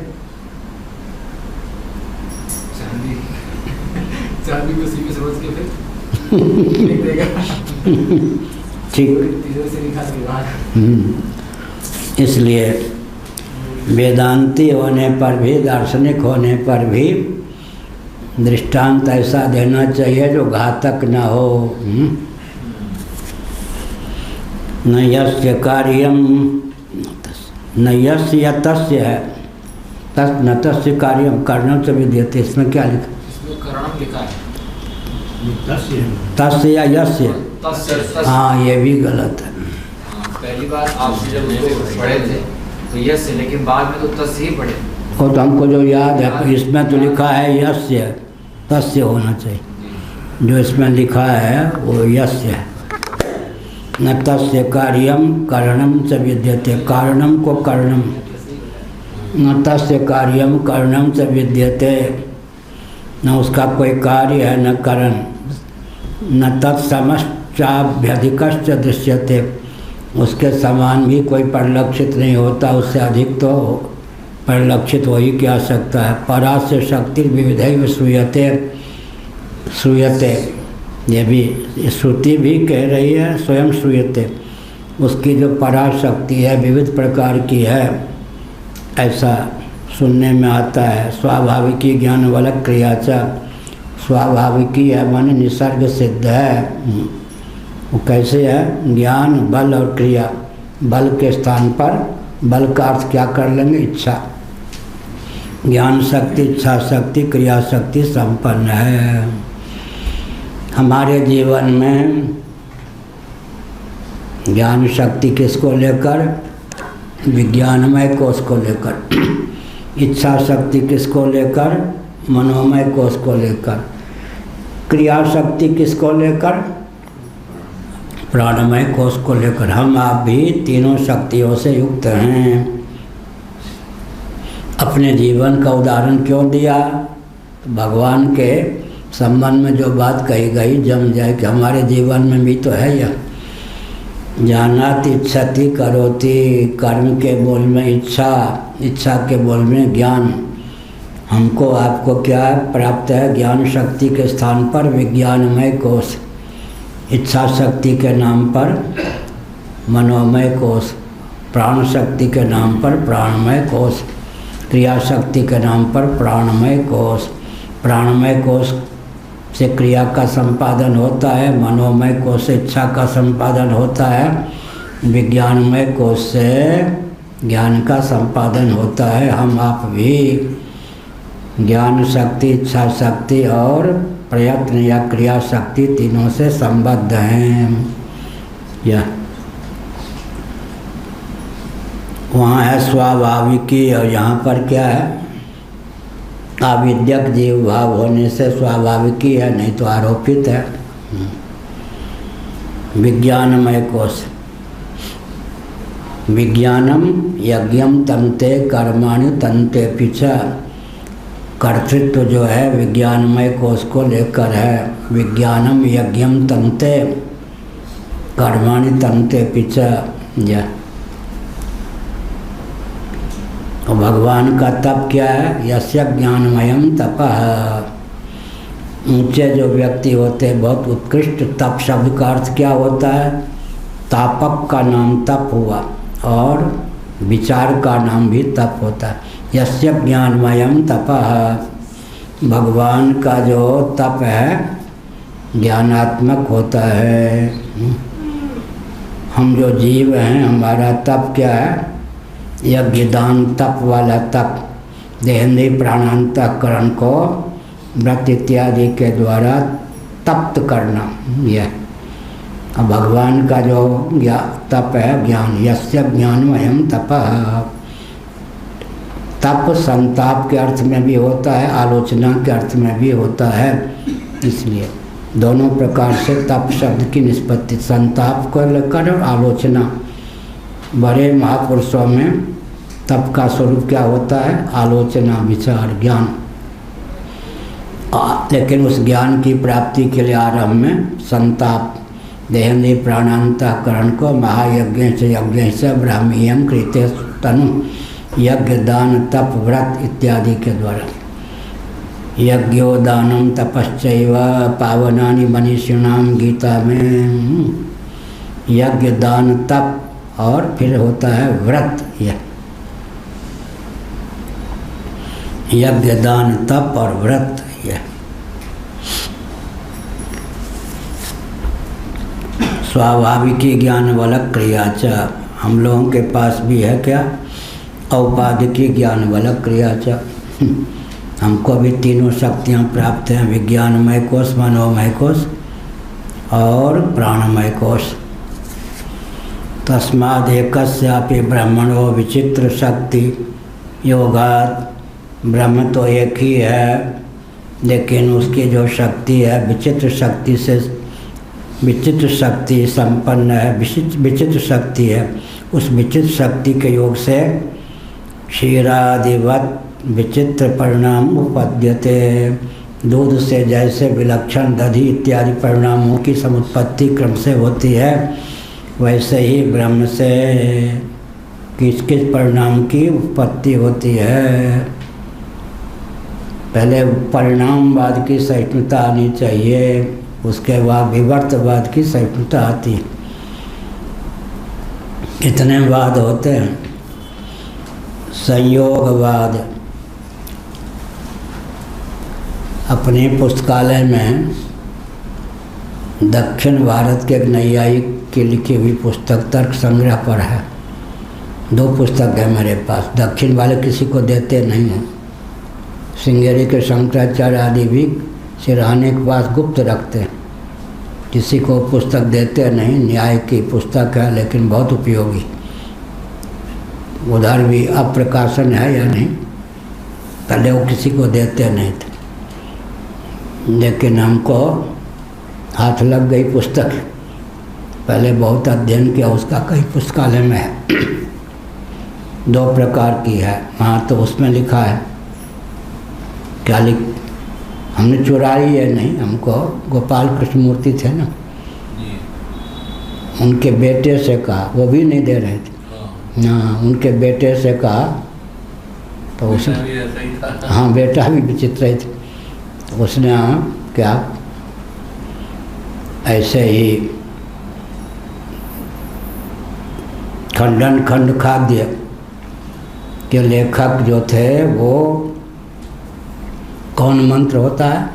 चांदी को सीपी समझ के फिर लिख देगा। ठीक। से निकाल के बाहर। इसलिए वेदांती होने पर भी, दार्शनिक होने पर भी दृष्टांत ऐसा देना चाहिए जो घातक न हो। न यस्य कार्यम न यस्य तस्य है, न तस्य कार्यम कर्णम से विद्यते। इसमें क्या लिखा? इसमें करणम लिखा है, तस्य या यस्य। हाँ ये भी गलत है। पहली बार आपसे जब उसको पढ़े थे तो यस है, लेकिन बाद में तो तस्य ही पढ़े। और तो हमको जो याद है इसमें तो लिखा है यस्य, तस्य होना चाहिए। जो इसमें लिखा है वो यस्य है। न तस्य कार्यम करणम च विद्यते, कारणम को कर्णम, न तस्य कार्यम करणम च विद्यते, न उसका कोई कार्य है न करण। न तत्समश्चाभ्यधिकश्च दृश्यते, उसके समान भी कोई परिलक्षित नहीं होता, उससे अधिक तो परिलक्षित हो ही क्या सकता है। परास्य शक्ति विविधैव श्रूयते, श्रूयते ये भी श्रुति भी कह रही है, स्वयं श्रूयते, उसकी जो पराशक्ति है विविध प्रकार की है, ऐसा सुनने में आता है। स्वाभाविकी ज्ञान बल क्रियाचा, स्वाभाविकी है माने निसर्ग सिद्ध है। वो कैसे है? ज्ञान बल और क्रिया, बल के स्थान पर बल का अर्थ क्या कर लेंगे? इच्छा। ज्ञान शक्ति, इच्छा शक्ति, क्रिया शक्ति संपन्न है। हमारे जीवन में ज्ञान शक्ति किसको लेकर? विज्ञानमय कोष को लेकर। इच्छा शक्ति किसको लेकर? मनोमय कोष को लेकर। क्रिया शक्ति किसको लेकर? प्राणमय कोष को लेकर। हम आप भी तीनों शक्तियों से युक्त हैं। अपने जीवन का उदाहरण क्यों दिया? तो भगवान के संबंध में जो बात कही गई जम जाए कि हमारे जीवन में भी तो है यह। जानाति इच्छति करोति, कर्म के बोल में इच्छा, इच्छा के बोल में ज्ञान। हमको आपको क्या प्राप्त है? ज्ञान शक्ति के स्थान पर विज्ञानमय कोष, इच्छा शक्ति के नाम पर मनोमय कोष, प्राण शक्ति के नाम पर प्राणमय कोष, क्रिया शक्ति के नाम पर प्राणमय कोष। प्राणमय कोष से क्रिया का संपादन होता है, मनोमय कोष से इच्छा का संपादन होता है, विज्ञानमय कोष से ज्ञान का संपादन होता है। हम आप भी ज्ञान शक्ति, इच्छा शक्ति और प्रयत्न या क्रिया शक्ति तीनों से संबद्ध हैं। यह वहाँ है स्वाभाविकी, और यहाँ पर क्या है? आविद्यक जीव भाव होने से स्वाभाविकी है, नहीं तो आरोपित है। विज्ञानमय कोष, विज्ञानम यज्ञम तन्ते कर्माणि तन्ते पीछा। कर्तृत्व जो है विज्ञानमय कोष को लेकर है। विज्ञानम यज्ञम तन्ते कर्माणि तन्ते पीछा। यह भगवान का तप क्या है? यस्य ज्ञानमयम तपः। ऊंचे जो व्यक्ति होते हैं, बहुत उत्कृष्ट। तप शब्द का अर्थ क्या होता है? तापक का नाम तप हुआ, और विचार का नाम भी तप होता है। यस्य ज्ञानमयम तपः, भगवान का जो तप है ज्ञानात्मक होता है। हम जो जीव हैं, हमारा तप क्या है? यज्ञ दान तप वाला तप, देहेंद्रीय प्राणांतकरण को व्रत इत्यादि के द्वारा तप्त करना। यह अब भगवान का जो तप है ज्ञान, यस्य ज्ञानमयम तपः, तप संताप के अर्थ में भी होता है, आलोचना के अर्थ में भी होता है। इसलिए दोनों प्रकार से तप शब्द की निष्पत्ति, संताप को लेकर और आलोचना। बड़े महापुरुषों में तप का स्वरूप क्या होता है? आलोचना, विचार, ज्ञान। लेकिन उस ज्ञान की प्राप्ति के लिए आरंभ में संताप, देहेंद्रिय प्राणांतःकरण को महायज्ञ से ब्राह्मीयम कृते तनु, यज्ञ दान तप व्रत इत्यादि के द्वारा। यज्ञो दानम तपश्चैव पावनानि मनीषिणाम, गीता में यज्ञ दान तप और फिर होता है व्रत। यज्ञ दान तप और व्रत। यह स्वाभाविकी ज्ञान वलक क्रिया च, हम लोगों के पास भी है क्या? औपाधिकी ज्ञान वलक क्रिया च। हमको भी तीनों शक्तियाँ प्राप्त हैं, विज्ञानमय कोश, मनोमय कोश और प्राणमय कोश। तस्माद् एकस्यापि ब्रह्मणो विचित्र शक्ति योगात्, ब्रह्म तो एक ही है लेकिन उसकी जो शक्ति है विचित्र शक्ति से, विचित्र शक्ति संपन्न है, विचित्र शक्ति है। उस विचित्र शक्ति के योग से क्षीरादिवत विचित्र परिणाम उपद्यते, दूध से जैसे विलक्षण दधि इत्यादि परिणामों की समुत्पत्ति क्रम से होती है, वैसे ही ब्रह्म से किस किस परिणाम की उत्पत्ति होती है। पहले परिणामवाद की सहिष्णुता आनी चाहिए, उसके बाद विवर्तवाद की सहिष्णुता आती है। कितने वाद होते हैं? संयोगवाद। अपने पुस्तकालय में दक्षिण भारत के एक नैयायिक की लिखी हुई पुस्तक तर्क संग्रह पर है। 2 पुस्तक है मेरे पास। दक्षिण वाले किसी को देते नहीं हैं। श्रृंगेरी के शंकराचार्य आदि भी सिरहाने के पास गुप्त रखते हैं, किसी को पुस्तक देते नहीं। न्याय की पुस्तक है लेकिन बहुत उपयोगी। उधर भी अब प्रकाशन है या नहीं, पहले वो किसी को देते नहीं थे, लेकिन हमको हाथ लग गई पुस्तक। पहले बहुत अध्ययन किया उसका, कई पुस्तकालय में है। 2 प्रकार की है वहाँ, तो उसमें लिखा है क्या हमने चुराई है नहीं, हमको गोपाल कृष्ण मूर्ति थे ना, उनके बेटे से कहा, वो भी नहीं दे रहे थे। हाँ, उनके बेटे से कहा तो उसने, हाँ बेटा भी विचित्र ही थे, तो उसने क्या ऐसे ही खंडन खंड खाद्य के लेखक जो थे वो कौन मंत्र होता है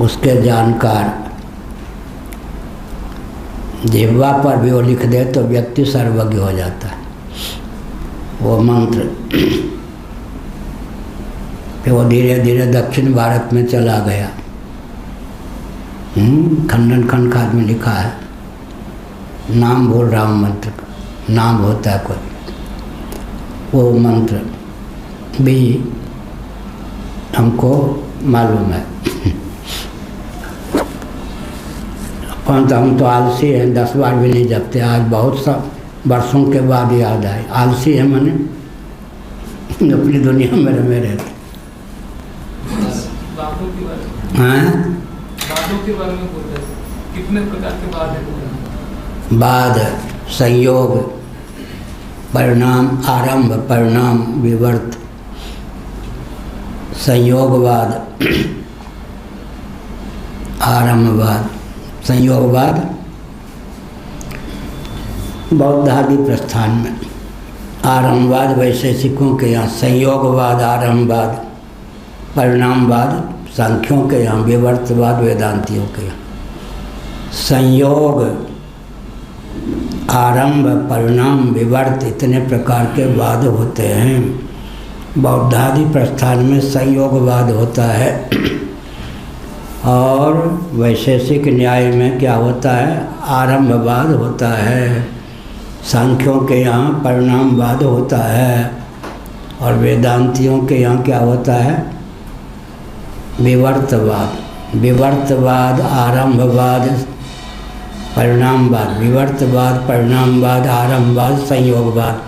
उसके जानकार, जिह्वा पर भी वो लिख दे तो व्यक्ति सर्वज्ञ हो जाता है। वो मंत्र फिर वो धीरे धीरे दक्षिण भारत में चला गया। खंडन खंड खाद में लिखा है, नाम बोल रहा हूँ मंत्र का, नाम होता है कोई, वो मंत्र भी हमको मालूम है। अपन तो हम तो आलसी हैं, 10 बार भी नहीं जपते। आज बहुत सा वर्षों के बाद याद आए, आलसी है मैंने अपनी दुनिया में रमे रहते। बातों के बारे में बोल रहे थे, कितने प्रकार के बाद है? बाद, संयोग, परिणाम, आरंभ, परिणाम, विवर्त, संयोगवाद, आरंभवाद। संयोगवाद बौद्ध आदि प्रस्थान में, आरंभवाद वैशेषिकों के यहाँ, संयोगवाद, आरंभवाद, परिणामवाद सांख्यों के यहाँ, विवर्तवाद वेदांतियों के यहाँ। संयोग, आरंभ, परिणाम, विवर्त इतने प्रकार के वाद होते हैं। बौद्धादि प्रस्थान में संयोगवाद होता है। और वैशेषिक न्याय में क्या होता है, आरंभवाद होता है। सांख्यों के यहाँ परिणामवाद होता है और वेदांतियों के यहाँ क्या होता है, विवर्तवाद। विवर्तवाद, आरंभवाद, परिणामवाद, विवर्तवाद, परिणामवाद, आरंभवाद, संयोगवाद,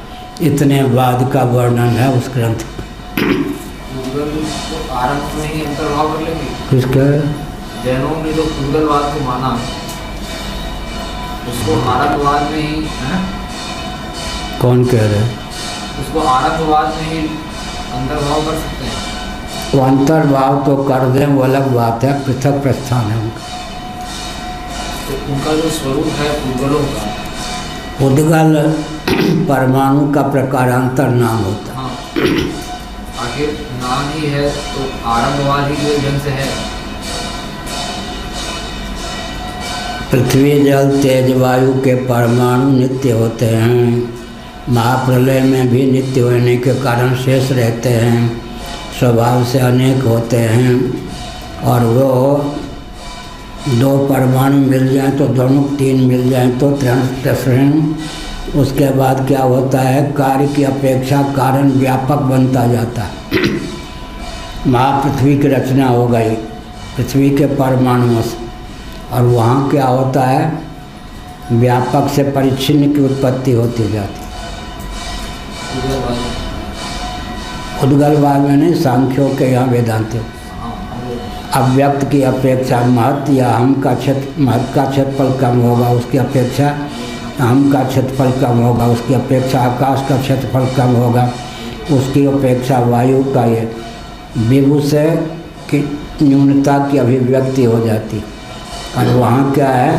इतने वाद का वर्णन है उस ग्रंथ। आरंभ में ही अंतर्भाव कर लेंगे। किसका? जैनों ने जो पूगलवाद को माना उसको आरंभवाद में ही है? कौन कह रहे हैं? उसको आरंभवाद में ही अंतर्भाव कर सकते हैं। वो अंतर्भाव तो कर दें, वो अलग बात है, पृथक प्रस्थान है उनका। तो उनका जो स्वरूप है पूगलों का, उद्गल परमाणु का प्रकारांतर नाम होता है। हाँ, आखिर नाम ही है तो आरंभवाद ही जो ढंग से है। पृथ्वी, जल, तेज, वायु के परमाणु नित्य होते हैं। महाप्रलय में भी नित्य होने के कारण शेष रहते हैं, स्वभाव से अनेक होते हैं। और वो दो परमाणु मिल जाएं तो दोनों, तीन मिल जाएं तो त्रिण। उसके बाद क्या होता है, कार्य की अपेक्षा कारण व्यापक बनता जाता है। महापृथ्वी की रचना हो गई पृथ्वी के परमाणुओं से, और वहाँ क्या होता है, व्यापक से परिच्छिन्न की उत्पत्ति होती जाती है। उद्गलवाद में नहीं, सांख्यों के यहाँ वेदांत। अव्यक्त की अपेक्षा महत या हम का क्षेत्र, महत का क्षेत्रफल कम होगा, उसकी अपेक्षा हम का क्षेत्रफल कम होगा, उसकी अपेक्षा आकाश का क्षेत्रफल कम होगा, उसकी अपेक्षा वायु का, ये विभु से की न्यूनता की अभिव्यक्ति हो जाती। और वहाँ क्या है,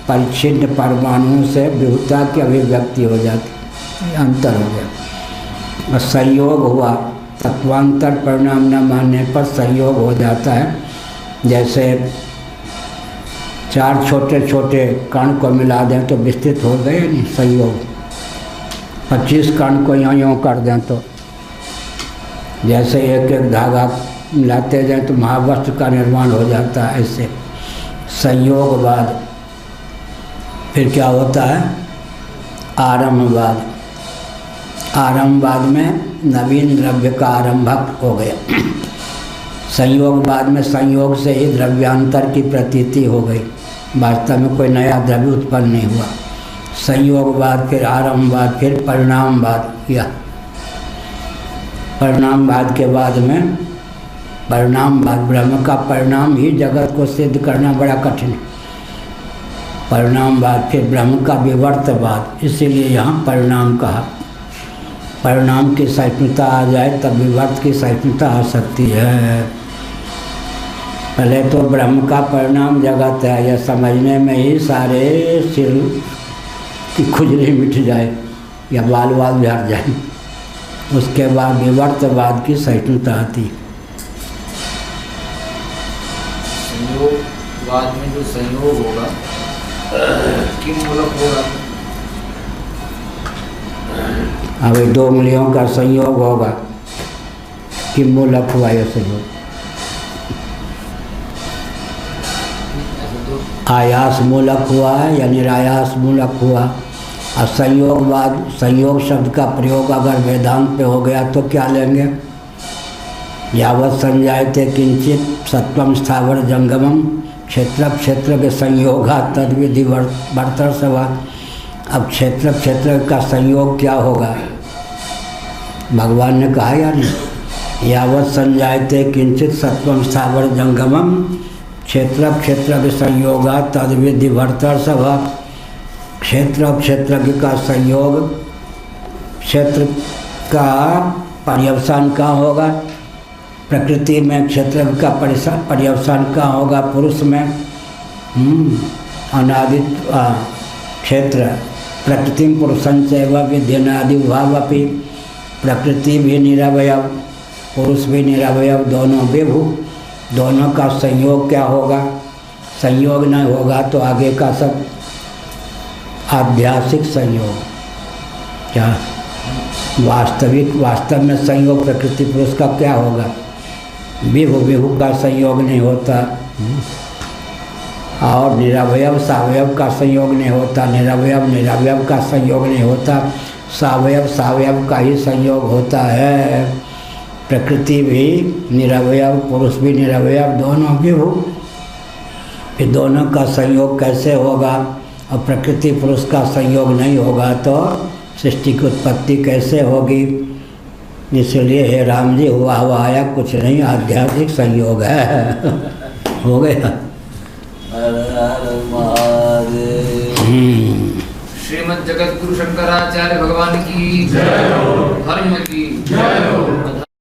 परिच्छिन्न परमाणुओं से विभुता की अभिव्यक्ति हो जाती, अंतर हो गया। और संयोग हुआ, तत्वांतर परिणाम न मानने पर संयोग हो जाता है। जैसे चार छोटे छोटे कण को मिला दें तो विस्तृत हो गए नहीं, संयोग। 25 कण को यों कर दें तो, जैसे एक एक धागा मिलाते जाएं तो महावस्त्र का निर्माण हो जाता है, ऐसे संयोगवाद। फिर क्या होता है, आरंभवाद। आरंभवाद में नवीन द्रव्य का आरंभक हो गया। संयोगवाद में संयोग से ही द्रव्यांतर की प्रतीति हो गई, वास्तव में कोई नया द्रव्य उत्पन्न नहीं हुआ। संयोगवाद, फिर आरंभवाद, फिर परिणामवाद। या परिणामवाद के बाद में परिणामवाद, ब्रह्म का परिणाम ही जगत को सिद्ध करना बड़ा कठिन है। परिणामवाद, फिर ब्रह्म का विवर्तवाद, इसीलिए यहाँ परिणाम कहा। परिणाम की सहिष्णुता आ जाए तब विवर्त की सहिष्णुता आ सकती है। पहले तो ब्रह्म का परिणाम जगत है, यह समझने में ही सारे सिर की खुजली मिट जाए या बाल बाल झड़ जाए। उसके बाद विवर्तवाद की सहिष्णुता आती है। संयोगवाद में जो संयोग होगा किन मूलक होगा? अभी दो मूलियों का संयोग होगा, किन मूलक हुआ यह संयोग? आयास मूलक हुआ है या निरायास मूलक हुआ? और संयोगवाद, संयोग शब्द का प्रयोग अगर वेदांत पे हो गया तो क्या लेंगे? यावत संजायते किंचित सत्वम स्थावर जंगमम क्षेत्र क्षेत्र के संयोगा तद्विधि वर्तर्षवा। अब क्षेत्र क्षेत्र का संयोग क्या होगा? भगवान ने कहा या नहीं, यावत संजायते किंचित सत्वम स्थावर जंगमम क्षेत्र क्षेत्र के संयोगा तद्विधि वर्तर्षवा। क्षेत्र क्षेत्र का संयोग, क्षेत्र का पर्यवसान कहाँ होगा? प्रकृति में क्षेत्र का पर्यवसान कहाँ होगा? पुरुष में अनादि क्षेत्र प्रकृति पुरुषं चैव विद्यनादि भावपि। प्रकृति भी निरवयव, पुरुष भी निरवयव, दोनों विभु। दोनों का संयोग क्या होगा? संयोग नहीं होगा तो आगे का सब आध्यासिक संयोग। क्या वास्तव में संयोग प्रकृति पुरुष का क्या होगा? विभु विभु का संयोग नहीं होता। और निरवयव सावयव का संयोग नहीं होता, निरवयव निरवयव का संयोग नहीं होता, सावयव सावयव का ही संयोग होता है। प्रकृति भी निरवयव, पुरुष भी निरवयव, दोनों विभु। फिर दोनों का संयोग कैसे होगा? और प्रकृति पुरुष का संयोग नहीं होगा तो सृष्टि की उत्पत्ति कैसे होगी? इसलिए हे राम जी, हुआ हुआ आया कुछ नहीं, आध्यात्मिक संयोग है। हो गया। श्रीमद् जगत गुरु शंकराचार्य भगवान की जय हो, धर्म की जय हो।